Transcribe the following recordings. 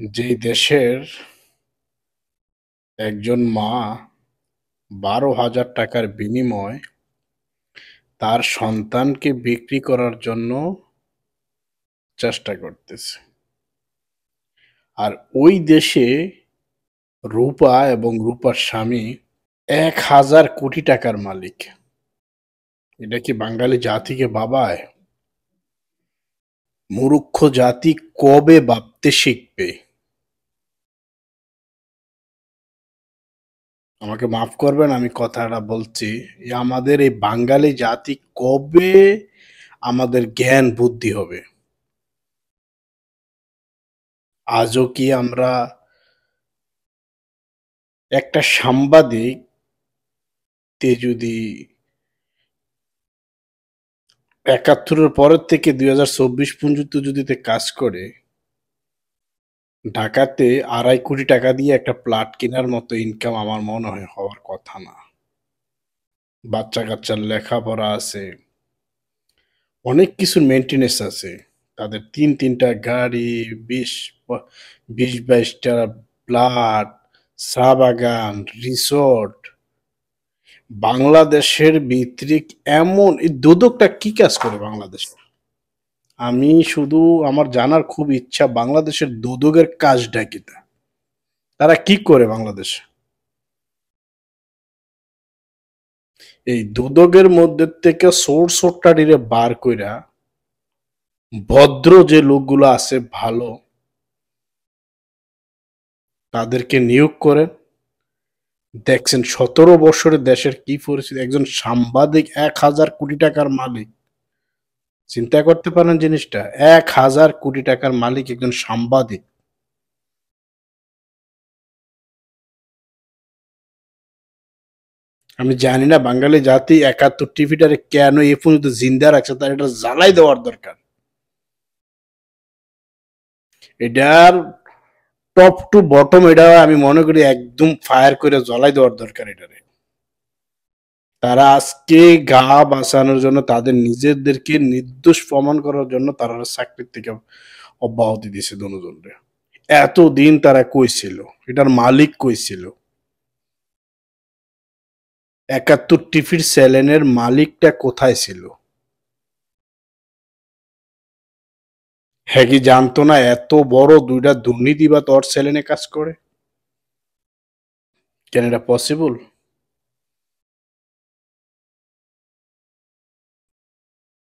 যেই দেশের একজন মা ১২,০০০ টাকার বিনিময়ে তার সন্তানকে বিক্রি করার জন্য চেষ্টা করতেছে। আর ওই দেশে রূপা এবং রূপার স্বামী ১,০০০ কোটি টাকার মালিক। এটা কি বাঙালি জাতিকে ভাবায়? মূর্খ জাতি কবে ভাবতে শিখবে? আমাকে মাফ করবেন আমি কথাটা বলছি। আমাদের এই বাঙালি জাতি কবে আমাদের জ্ঞান বুদ্ধি হবে? আজও কি আমরা একটা সাংবাদিক যদি ৭১-এর পরের থেকে ২০২৪ পর্যন্ত যদি কাজ করে, ঢাকাতে ২.৫ কোটি টাকা দিয়ে একটা প্লট কেনার মতো ইনকাম আমার মনে হয় হওয়ার কথা না। বাচ্চা কাচ্চার লেখাপড়া আছে, অনেক কিছুর মেনটেনেন্স আছে। তাদের তিনটা গাড়ি, ২০-২২টা প্লট, চা বাগান, রিসোর্ট। বাংলাদেশের ভিতরে এমন এই দুদকটা কি কাজ করে বাংলাদেশে? আমি শুধু আমার জানার খুব ইচ্ছা বাংলাদেশের দুদকের কাজটা কি, তারা কি করে বাংলাদেশে? এই দুদকের মধ্যে থেকে সোর্সটারিরে বার কইরা ভদ্র যে লোকগুলো আছে ভালো তাদেরকে নিয়োগ করেন। দেখছেন ১৭ বছরে দেশের কি পরিস্থিতি, একজন সাংবাদিক ১,০০০ কোটি টাকার মালিক। চিন্তা করতে পারেন জিনিসটা, ১,০০০ কোটি টাকার মালিক একজন সাংবাদিক। আমি জানি না বাঙালি জাতি ৭১ টিভিটারে কেন এ পর্যন্ত জিন্দা রাখছে, তার এটা জ্বালাই দেওয়ার দরকার। এটার টপ টু বটম এটা আমি মনে করি একদম ফায়ার করে জ্বলাই দেওয়ার দরকার এটারে। তারা আজকে গা বাঁচানোর জন্য তাদের নিজেদেরকে নির্দোষ প্রমাণ করার জন্য তারা চাকরির থেকে অব্যাহতি দিছে দনোজনরে। এতদিন তারা কই ছিল? এটার মালিক কই ছিল? ৭১ টিভির চ্যানেলের মালিকটা কোথায় ছিল? হ্যাঁ কি জানতো না এত বড় দুইটা দুর্নীতিবাদ ওর চ্যানেলে কাজ করে? কেন এটা পসিবল?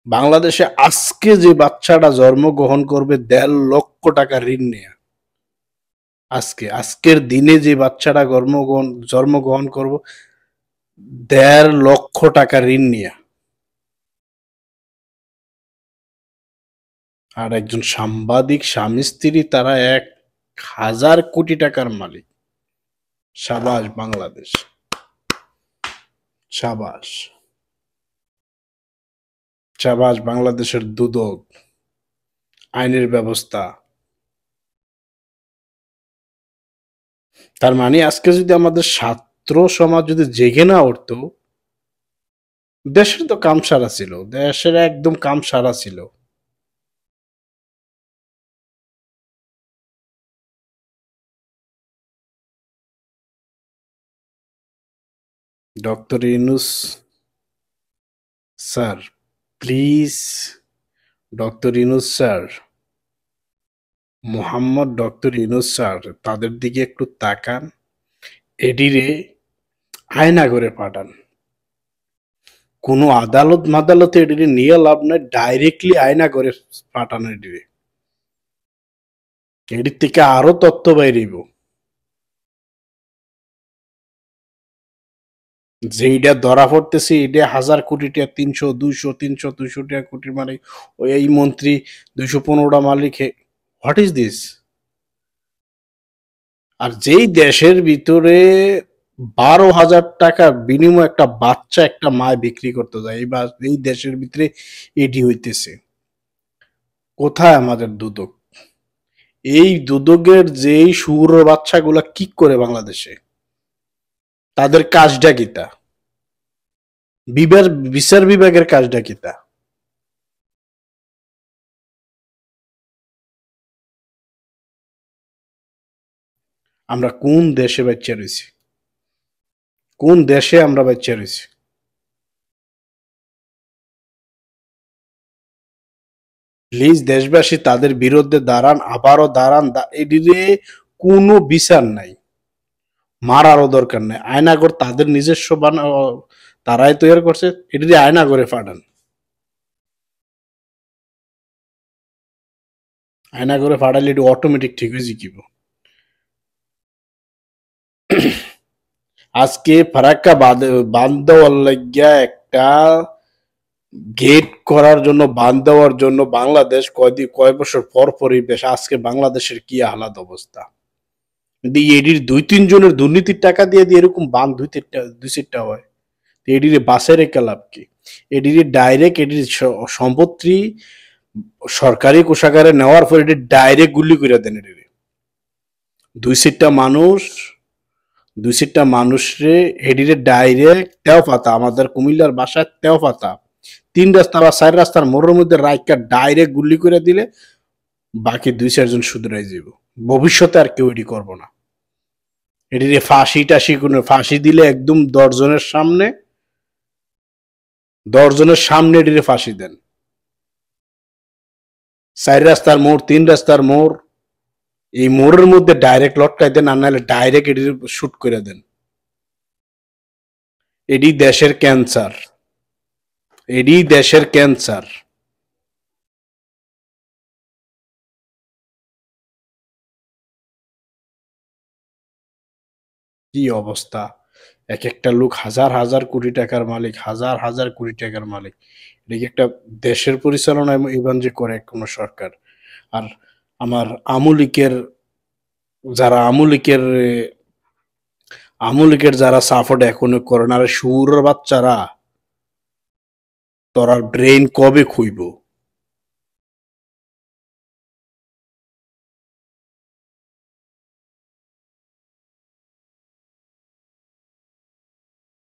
বাংলাদেশে আজকে যে বাচ্চাটা জন্মগ্রহণ করবে ১.৫ লক্ষ টাকা ঋণ নিয়ে, আজকের দিনে যে বাচ্চাটা জন্মগ্রহণ করব ১.৫ লক্ষ টাকা ঋণ নিয়ে, আর একজন সাংবাদিক স্বামী স্ত্রী তারা ১,০০০ কোটি টাকার মালিক। সাবাস বাংলাদেশ, সাবাস, সাবাস বাংলাদেশের দুদক, আইনের ব্যবস্থা। তার মানে আজকে যদি আমাদের ছাত্র সমাজ যদি জেগে না উঠতো, দেশের তো কাম সারা ছিল, দেশের একদম কাম সারা ছিল। Doctor Yunus sir, please, doctor Yunus sir, Mohammad doctor Yunus sir, তাদের দিকে একটু তাকান, এডিরে আয়না করে পাঠান। কোনো আদালত মাদালতে এডিরে নিয়ে লাভ নাই, ডাইরেক্টলি আয়না করে পাঠান এডিরে। এডির থেকে আরো তথ্য বাইরেইব। যেইটা ধরা পড়তেছে এটা ১,০০০ কোটি টাকা, ৩০০ ২০০ ৩০০ ২০০ টাকা কোটি মানে ওই এই মন্ত্রী ২১৫টা মালিক। What is this? আর যেই দেশের ভিতরে ১২,০০০ টাকা বিনিময়ে একটা বাচ্চা একটা মায় বিক্রি করতে যায়, এই দেশের ভিতরে এটি হইতেছে। কোথায় আমাদের দুদক? এই দুদকের যেই শুয়োর বাচ্চাগুলা কি করে বাংলাদেশে? তাদের কাজটা কিতা? বিচার বিভাগের কাজটা কিতা? আমরা কোন দেশে বাচ্চা রয়েছি? কোন দেশে আমরা বাচ্চা রয়েছি? প্লিজ দেশবাসী তাদের বিরুদ্ধে দাঁড়ান, আবারও দাঁড়ান। এদিকে কোনো বিচার নাই, মারারও দরকার নেই। আয়নাগর তাদের নিজস্ব তারাই তৈরি করছে, এটি দিয়ে আয়নাগরে ফাটান। আয়নাগরে ফাটালে এটি অটোমেটিক ঠিক হয়ে যাবে। আজকে ফারাক্কা বাঁধ দেওয়ার লাগিয়া একটা গেট করার জন্য, বাঁধ দেওয়ার জন্য বাংলাদেশ কয় বছর পর পরই বেশ, আজকে বাংলাদেশের কি হালাত অবস্থা। এডির ২-৩ জনের দুর্নীতির টাকা দিয়ে এরকম বাঁধ দুই চারটা হয়। এডিরে বাসে রেখে লাভ কি? এডিরে ডাইরেক্ট এডির সম্পত্তি সরকারি কোষাগারে নেওয়ার পর এটি ডাইরেক্ট গুলি করে দেন। এডিরে দুই চারটা মানুষ, দুই চারটা মানুষরে এডিরে ডাইরেক্ট তেও পাতা, আমাদের কুমিল্লার বাসায় তেও পাতা ৩ রাস্তা বা ৪ রাস্তার মোড়ের মধ্যে রাইকা ডাইরেক্ট গুলি করে দিলে বাকি ২-৪ জন শুধরাই যাব। ভবিষ্যতে আর কেউ এটি করবো না। এটিরে ফাঁসি টাসি কোনো ফাঁসি দিলে একদম ১০ জনের সামনে এটিরে ফাঁসি দেন। ৪ রাস্তার মোড়, ৩ রাস্তার মোড়, এই মোড়ের মধ্যে ডাইরেক্ট লটকাই দেন, আর নাহলে ডাইরেক্ট এটির শুট করে দেন। এটি দেশের ক্যান্সার, এটি দেশের ক্যান্সার। কি অবস্থা! এক একটা লোক হাজার হাজার কোটি টাকার মালিক, হাজার হাজার কোটি টাকার মালিক। এটা কি একটা দেশের পরিচালনা এবার যে করে কোনো সরকার? আর আমার আমলিকের যারা আমলিকের যারা সাপোর্ট এখনো করে না, শুয়োরের বাচ্চারা, তোরা ব্রেন কবে খুইব?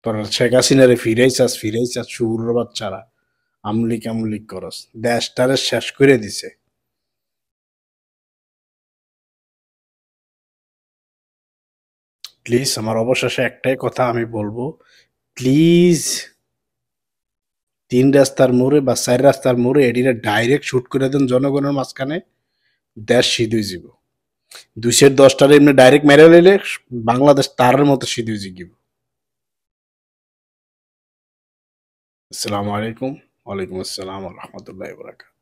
তোরা শেখ হাসিনারে ফিরাইছাস শুয়োরের বাচ্চারা। আমলিক করস, দেশটারে শেষ করে দিছে। প্লিজ আমার অবশেষে একটাই কথা আমি বলবো, প্লিজ ৩ রাস্তার মোড়ে বা ৪ রাস্তার মোড়ে এটিরে ডাইরেক্ট শুট করে দেন জনগণের মাঝখানে, দেশ সিধ হয়ে যাব। ২১০টারে এমনি ডাইরেক্ট মেরে লইলে বাংলাদেশ তারের মতো সিধ হয়ে যাব। আসসালামু আলাইকুম। ওয়ালাইকুম আসসালাম ওয়া রাহমাতুল্লাহি ওয়া বারাকাতুহু।